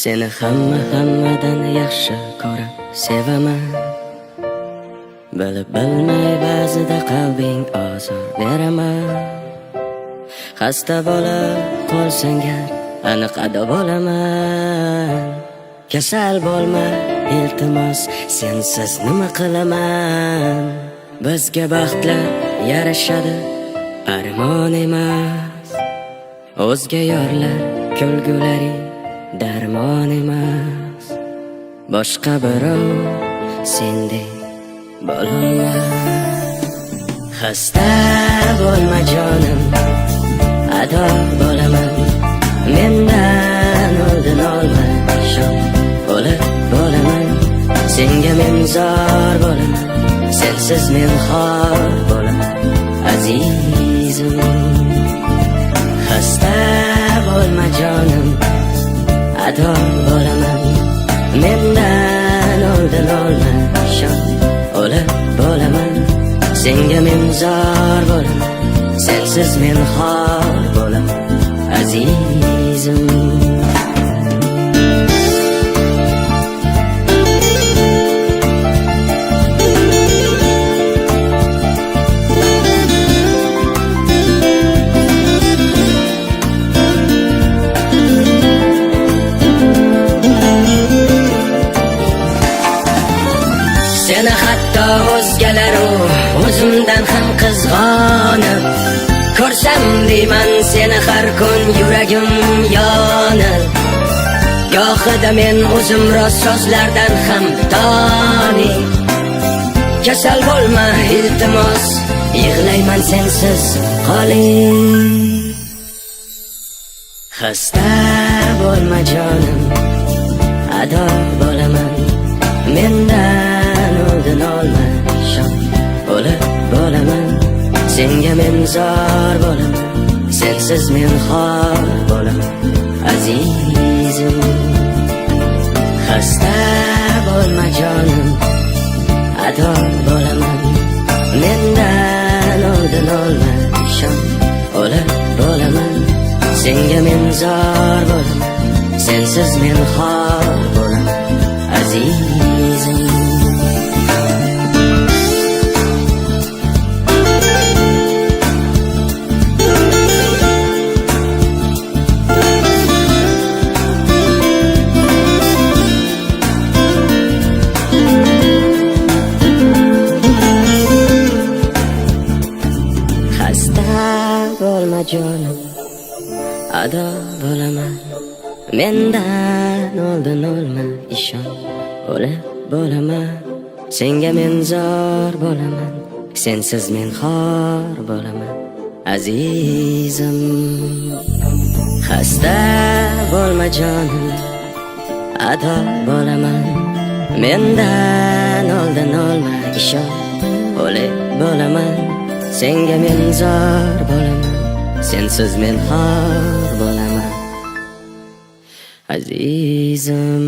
Seni hammadan yaxshi ko'rib sevaman. Bilib bilmay ba'zida qalbing ozor beraman. Xasta bo'lib qolsang gar aniq ado bo'laman. Kasal bo'lma iltimos, sensiz nima qilaman? Bizga baxtlar yarashadi, armon emas. O'zga yorlar kulgulari darmon emas. Boshqa birov sendek bo'lolmas. Xasta bo'lma jonim, ado bo'laman. Mendan oldin olma shon, o'lib bo'laman. Senga men zor bo'laman, sensiz men xor bo'laman azizim. Xasta bo'lma jonim, ado bo'laman. Mendan oldin olma shon, o'lib bo'laman. Senga men zor bo'laman, sensiz men xor bo'laman azizim. Seni hatto o'zgalaru o'zimdan ham qizg'onib ko'rsam deyman seni har kun yuragim yonib. Gohida men o'zim rost so'zlardan ham toni. Kasal bo'lma iltimos, yig'layman sensiz qoling. Xasta bo'lma jonim, ado bo'laman. Mendan oldin olma shon, o'lib bo'laman. Senga men zor bo'laman, sensiz men xor bo'laman azizim. Xasta bo'lma jonim, ado bo'laman. Mendan oldin olma shon, o'lib bo'laman. Senga men zor bo'laman, sensiz men xor bo'laman azizim. Bo'lma jonim, ado bo'laman. Mendan oldin olma ishon, o'lib bo'laman. Senga men zor bo'laman, sensiz men xor bo'laman azizim. Xasta bo'lma jonim, ado bo'laman. Mendan oldin olma ishon, o'lib bo'laman. Senga men zor bo'laman, sensiz men xor bo'laman azizim.